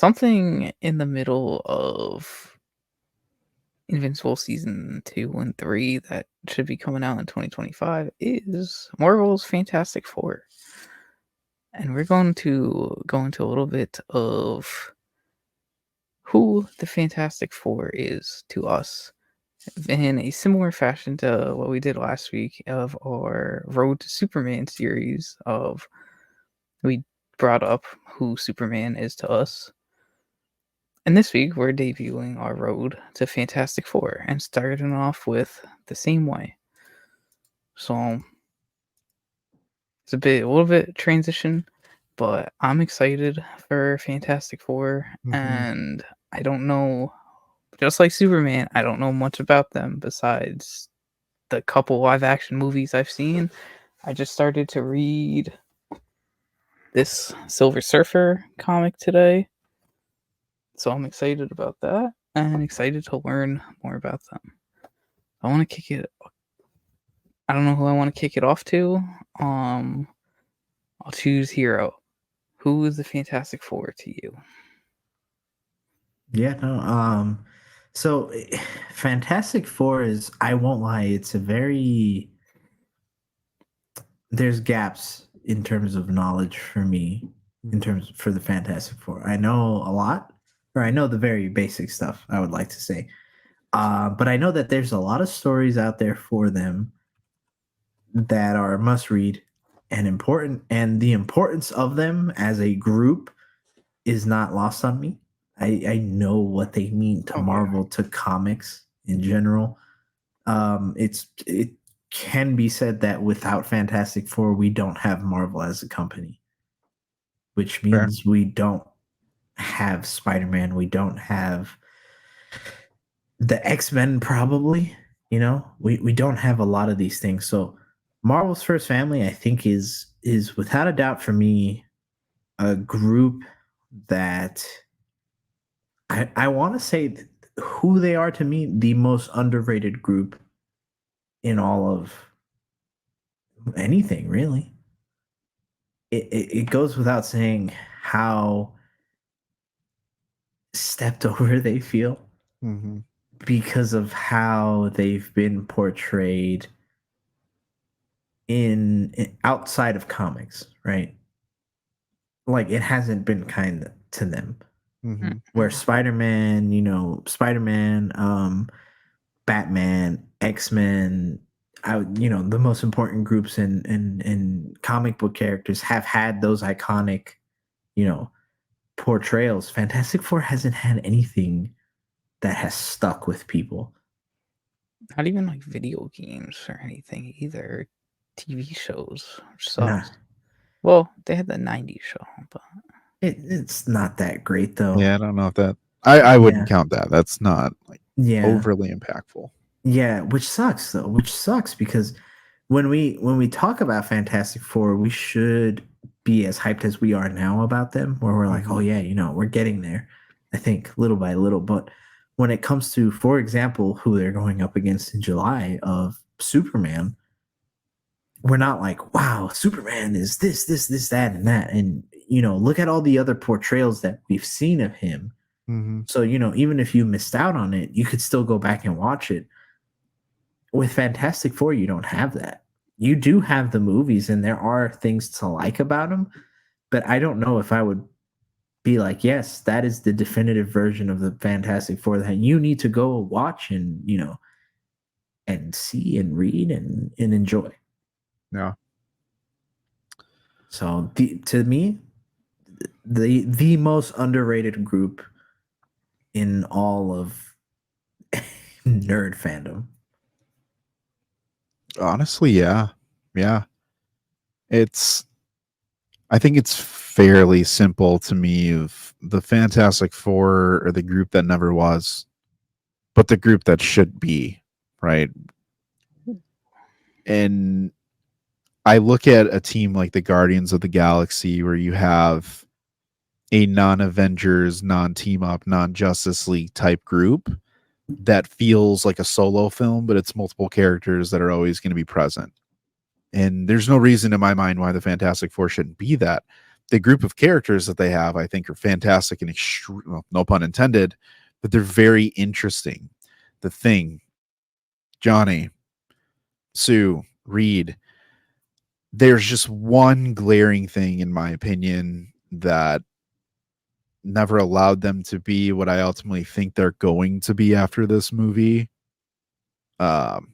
something in the middle of Invincible season 2 and 3 that should be coming out in 2025 is Marvel's Fantastic Four. And we're going to go into a little bit of who the Fantastic Four is to us in a similar fashion to what we did last week of our Road to Superman series of we brought up who Superman is to us. And this week we're debuting our Road to Fantastic Four and starting off with the same way. So it's a little bit transition, but I'm excited for Fantastic Four, and I don't know, just like Superman, I don't know much about them besides the couple live action movies I've seen. I just started to read this Silver Surfer comic today, so I'm excited about that and excited to learn more about them. I want to kick it. I don't know who I want to kick it off to. I'll choose Hero. Who is the Fantastic Four to you? Yeah, no. So Fantastic Four is, I won't lie, it's a very, there's gaps in terms of knowledge for me, in terms for the Fantastic Four. I know a lot, or I know the very basic stuff, I would like to say. But I know that there's a lot of stories out there for them that are must read and important, and the importance of them as a group is not lost on me. I know what they mean to Oh yeah, Marvel, to comics in general. It can be said that without Fantastic Four, we don't have Marvel as a company, which Fair. means we don't have Spider-Man, we don't have the X-Men probably, we don't have a lot of these things. So Marvel's first family, I think, is without a doubt for me a group that I want to say who they are to me, the most underrated group in all of anything, really. It goes without saying how stepped over they feel because of how they've been portrayed in outside of comics, right? Like it hasn't been kind to them. Where Spider-Man, Batman, X-Men, the most important groups in comic book characters have had those iconic, portrayals. Fantastic Four hasn't had anything that has stuck with people. not even like video games or anything either. TV shows, which Nah, sucks. Well, they had the '90s show, but it's not that great though. Yeah, I don't know if that. I wouldn't Yeah. count that. That's not like Yeah. overly impactful. Yeah, which sucks though. Which sucks because when we talk about Fantastic Four, we should be as hyped as we are now about them, where we're like, oh yeah, we're getting there. I think little by little. But when it comes to, for example, who they're going up against in July of Superman, we're not like, wow, Superman is this, that, and that. And look at all the other portrayals that we've seen of him. So, even if you missed out on it, you could still go back and watch it. With Fantastic Four, you don't have that. You do have the movies, and there are things to like about them, but I don't know if I would be like, yes, that is the definitive version of the Fantastic Four that you need to go watch and and see and read and enjoy. Yeah. So to me, the most underrated group in all of nerd fandom. Honestly, yeah. Yeah. I think it's fairly simple to me of the Fantastic Four or the group that never was, but the group that should be, right? And I look at a team like the Guardians of the Galaxy where you have a non-Avengers, non-team up, non-Justice League type group that feels like a solo film, but it's multiple characters that are always going to be present. And there's no reason in my mind why the Fantastic Four shouldn't be that. the group of characters that they have, I think, are fantastic and well, no pun intended, but they're very interesting. The Thing, Johnny, Sue, Reed. There's just one glaring thing, in my opinion, that never allowed them to be what I ultimately think they're going to be after this movie. And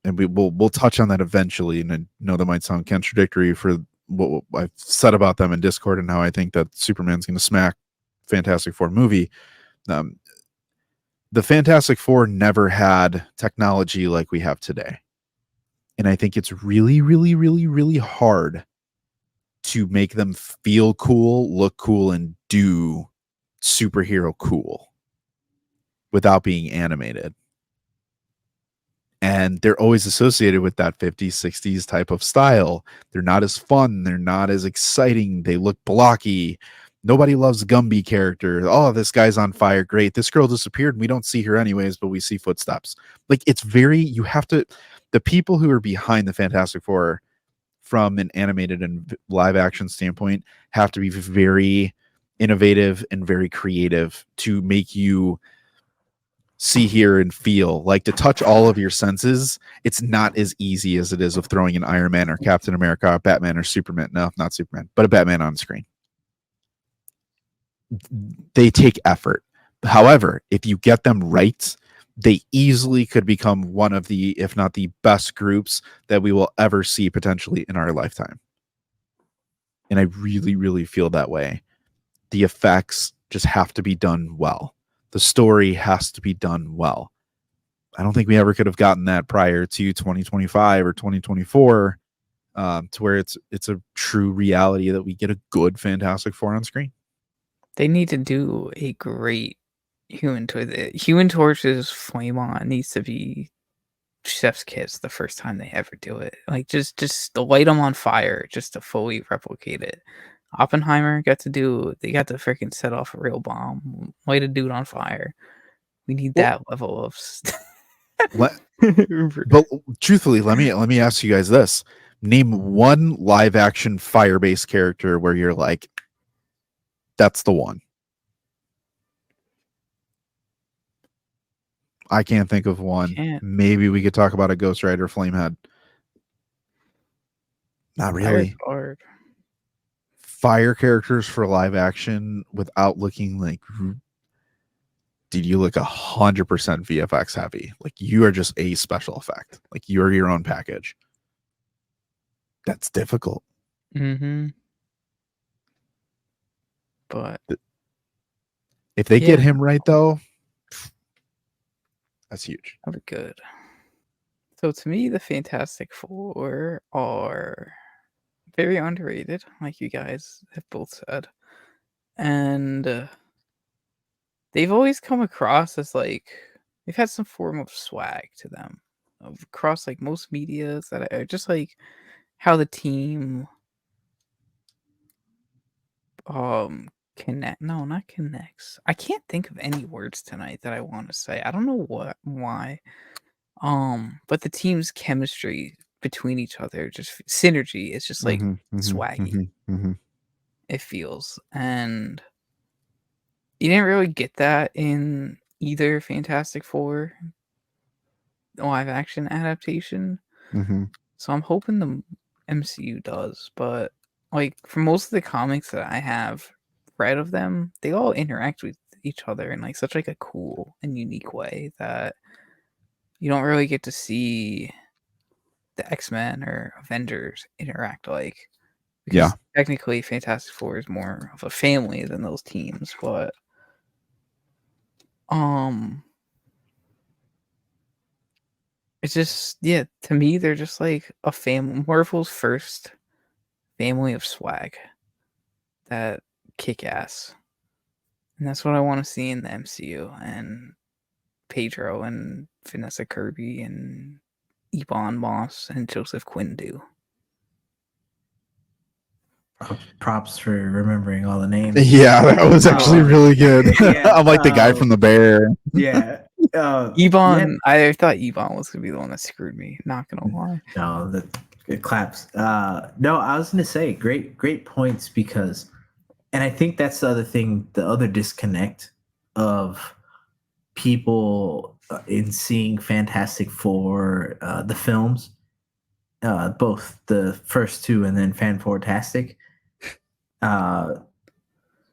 we'll touch on that eventually. And I know that might sound contradictory for what I've said about them in Discord and how I think that Superman's going to smack Fantastic Four movie. The Fantastic Four never had technology like we have today. And I think it's really, really, really, really hard to make them feel cool, look cool, and do superhero cool without being animated. And they're always associated with that 50s, 60s type of style. They're not as fun. They're not as exciting. They look blocky. Nobody loves Gumby character. Oh, this guy's on fire. Great. This girl disappeared and we don't see her anyways, but we see footsteps. Like, it's very, you have to, the people who are behind the Fantastic Four from an animated and live action standpoint have to be very innovative and very creative to make you see, hear, and feel. Like, to touch all of your senses, it's not as easy as it is of throwing an Iron Man or Captain America or Batman or Superman. No, not Superman, but a Batman on screen. They take effort. However, if you get them right, they easily could become one of the, if not the best groups that we will ever see potentially in our lifetime. And I really, really feel that way. The effects just have to be done well. The story has to be done well. I don't think we ever could have gotten that prior to 2025 or 2024, to where it's a true reality that we get a good Fantastic Four on screen. They need to do a great Human Torch. The Human Torch's flame on needs to be chef's kiss the first time they ever do it. Like, just light them on fire just to fully replicate it. Oppenheimer got to freaking set off a real bomb, light a dude on fire. We need that level of But truthfully, let me ask you guys this. Name one live action fire-based character where you're like, that's the one. I can't think of one. Maybe we could talk about a Ghost Rider Flamehead. Not really. Hard. Fire characters for live action without looking like, dude, you look 100% VFX heavy. Like, you are just a special effect. Like, you're your own package. That's difficult. Mm-hmm. But if they get him right, though, that's huge. That'd be good. So to me, the Fantastic Four are very underrated, like you guys have both said. And they've always come across as, like, they've had some form of swag to them. Across, like, most medias that are just, like, how the team connects. I can't think of any words tonight that I want to say. I don't know why. But the team's chemistry between each other, just synergy, is just like swaggy. It feels. And you didn't really get that in either Fantastic Four live action adaptation. So I'm hoping the MCU does, but like, for most of the comics that I have read of them, they all interact with each other in like such like a cool and unique way that you don't really get to see the X-Men or Avengers interact like. Because technically Fantastic Four is more of a family than those teams, but it's just, to me they're just like a family, Marvel's first family of swag that kick ass. And that's what I want to see in the MCU. And Pedro and Vanessa Kirby and Ebon Moss and Joseph Quinn do. Props for remembering all the names. Yeah, that was actually really good. I'm like the guy from The Bear. Yeah. Ebon, I thought Ebon was going to be the one that screwed me. Not going to lie. No, Good claps. No, I was gonna say great points because, and I think that's the other thing, the other disconnect of people in seeing Fantastic Four, the films, both the first two and then Fantastic, uh,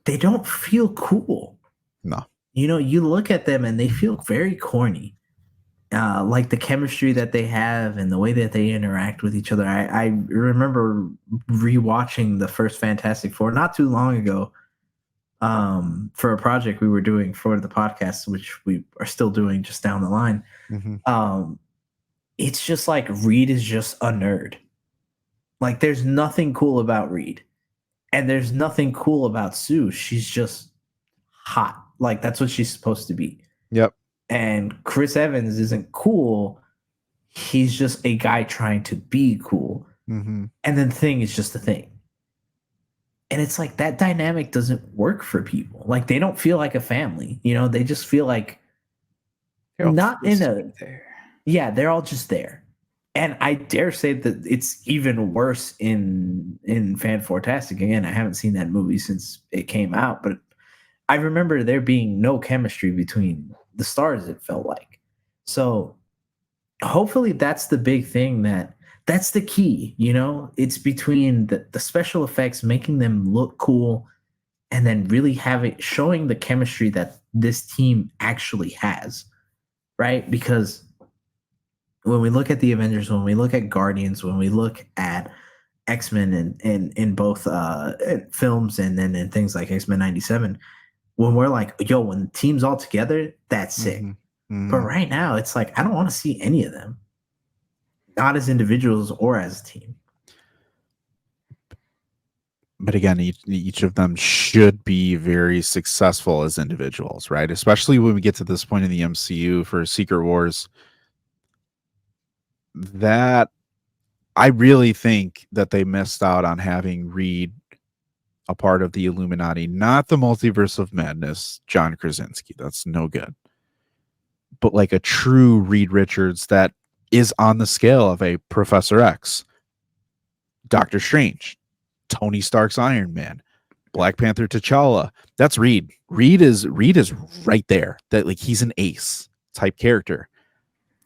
they don't feel cool. No. You know, you look at them and they feel very corny. Like the chemistry that they have and the way that they interact with each other. I remember rewatching the first Fantastic Four not too long ago, for a project we were doing for the podcast, which we are still doing just down the line. Mm-hmm. It's just like Reed is just a nerd. Like there's nothing cool about Reed, and there's nothing cool about Sue. She's just hot. Like that's what she's supposed to be. Yep. And Chris Evans isn't cool. He's just a guy trying to be cool. Mm-hmm. And then Thing is just a thing. And it's like that dynamic doesn't work for people. Like they don't feel like a family. You know, they just feel like They're all not in supposed to a be there. yeah, they're all just there. And I dare say that it's even worse in Fantastic. Again, I haven't seen that movie since it came out, but I remember there being no chemistry between the stars, it felt like. So hopefully that's the big thing, that's the key, you know? It's between the special effects, making them look cool, and then really showing the chemistry that this team actually has, right? Because when we look at the Avengers, when we look at Guardians, when we look at X-Men and in both films and then in things like X-Men 97, when we're like, yo, when the team's all together, that's sick. Mm-hmm. Mm-hmm. But right now, it's like, I don't want to see any of them, not as individuals or as a team. But again, each of them should be very successful as individuals, right? Especially when we get to this point in the MCU for Secret Wars. That I really think that they missed out on having Reed a part of the Illuminati, not the Multiverse of Madness, John Krasinski. That's no good. But like a true Reed Richards that is on the scale of a Professor X, Doctor Strange, Tony Stark's Iron Man, Black Panther T'Challa. That's Reed. Reed is right there. That like he's an ace type character.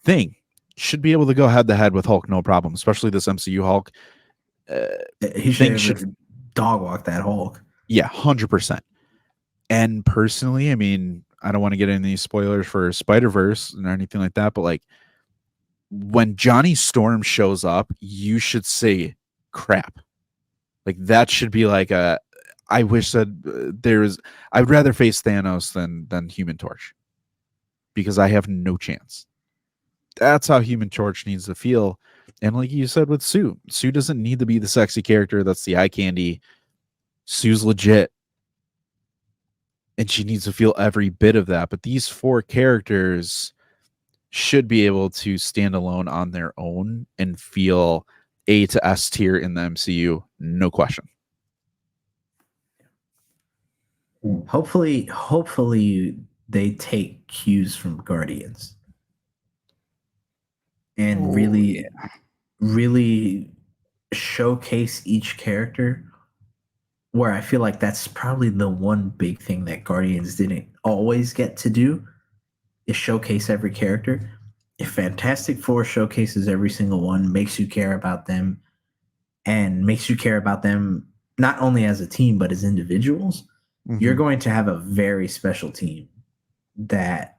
Thing should be able to go head to head with Hulk, no problem. Especially this MCU Hulk. He should dog walk that Hulk. Yeah, 100%. And personally, I mean, I don't want to get into any spoilers for Spider-Verse or anything like that, but like when Johnny Storm shows up, you should say crap. Like that should be like a I wish that I would rather face Thanos than Human Torch. Because I have no chance. That's how Human Torch needs to feel. And like you said with Sue doesn't need to be the sexy character that's the eye candy. Sue's legit. And she needs to feel every bit of that. But these four characters should be able to stand alone on their own and feel A to S tier in the MCU. No question. Hopefully they take cues from Guardians and really showcase each character, where I feel like that's probably the one big thing that Guardians didn't always get to do, is showcase every character. If Fantastic Four showcases every single one, makes you care about them, and makes you care about them not only as a team but as individuals, you're going to have a very special team that,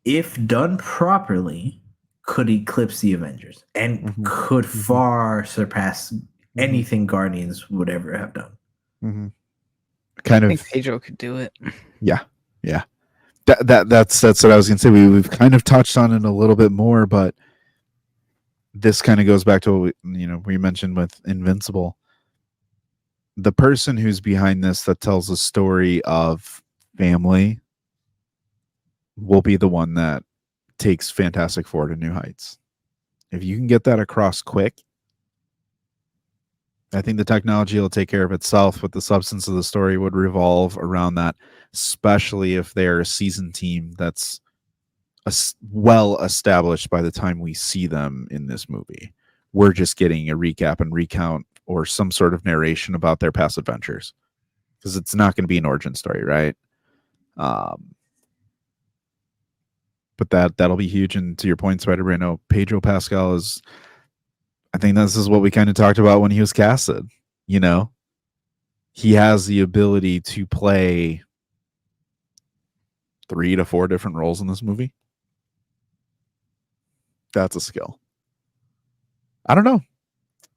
if done properly, could eclipse the Avengers and could far surpass anything Guardians would ever have done. Kind I of. think Pedro could do it. Yeah. That's what I was gonna say. We've kind of touched on it a little bit more, but this kind of goes back to what we mentioned with Invincible. The person who's behind this that tells a story of family will be the one that takes Fantastic Four to new heights. If you can get that across quick, I think the technology will take care of itself, but the substance of the story would revolve around that, especially if they're a seasoned team that's well established by the time we see them in this movie. we're just getting a recap and recount or some sort of narration about their past adventures, because it's not going to be an origin story, right? But that'll be huge. And to your point, Spider-Man, no, Pedro Pascal is, I think this is what we kind of talked about when he was casted. You know, he has the ability to play 3 to 4 different roles in this movie. That's a skill. I don't know.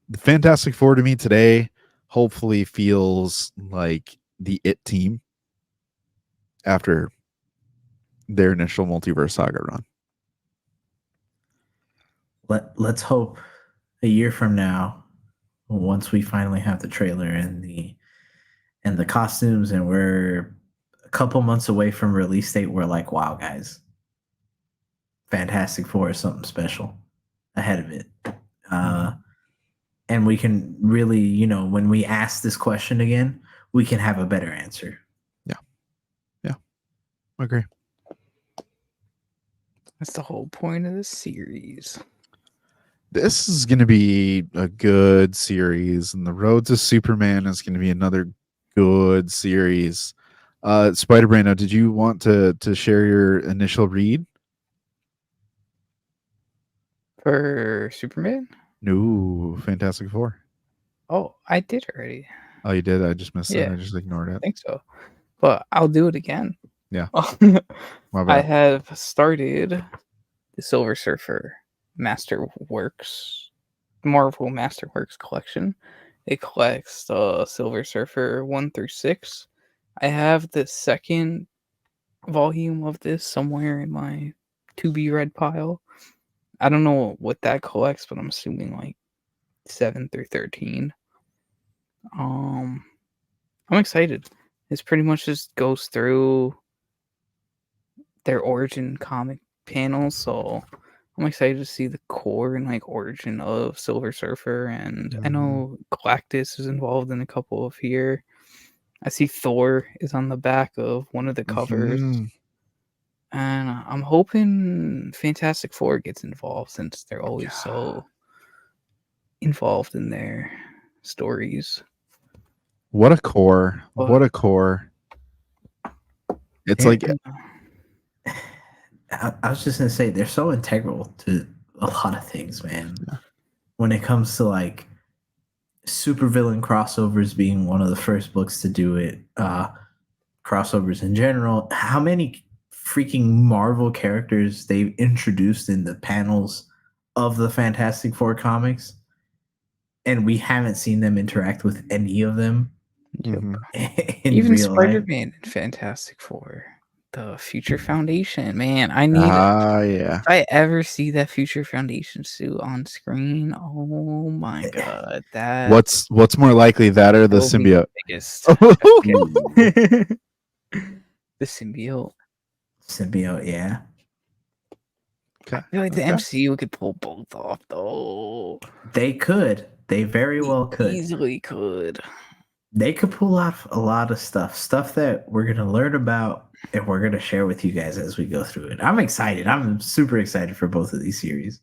The Fantastic Four to me today hopefully feels like the It team after their initial multiverse saga run. Let's hope a year from now, once we finally have the trailer and the costumes, and we're a couple months away from release date, we're like, wow, guys, Fantastic Four is something special ahead of it. And we can really, you know, when we ask this question again, we can have a better answer. Yeah, I agree. That's the whole point of this series. This is going to be a good series, and The Road to Superman is going to be another good series. Spider-Man, did you want to share your initial read? For Superman? No, Fantastic Four. Oh, I did already. Oh, you did? I just missed it. Yeah. I just ignored I it. think so. But I'll do it again. Yeah. My bad. I have started the Silver Surfer Masterworks, Marvel Masterworks collection. It collects the Silver Surfer 1 through 6. I have the second volume of this somewhere in my to be read pile. I don't know what that collects, but I'm assuming like 7 through 13. I'm excited. It's pretty much just goes through their origin comic panels, so I'm excited to see the core and like origin of Silver Surfer, and I know Galactus is involved in a couple of here. I see Thor is on the back of one of the covers. And I'm hoping Fantastic Four gets involved, since they're always so involved in their stories. What a core. But What a core. It's like, I was just gonna say, they're so integral to a lot of things, man. Yeah. When it comes to like supervillain crossovers being one of the first books to do it, crossovers in general, how many freaking Marvel characters they've introduced in the panels of the Fantastic Four comics, and we haven't seen them interact with any of them in even real life. Spider-Man and Fantastic Four, the Future Foundation, man, I need yeah. if I ever see that Future Foundation suit on screen, oh my god, that What's more likely, that or the will be symbiote? biggest. The symbiote. Symbiote, yeah. I feel like the MCU could pull both off, though. They could. They very well could. Easily could. They could pull off a lot of stuff that we're going to learn about, and we're going to share with you guys as we go through it. I'm excited. I'm super excited for both of these series.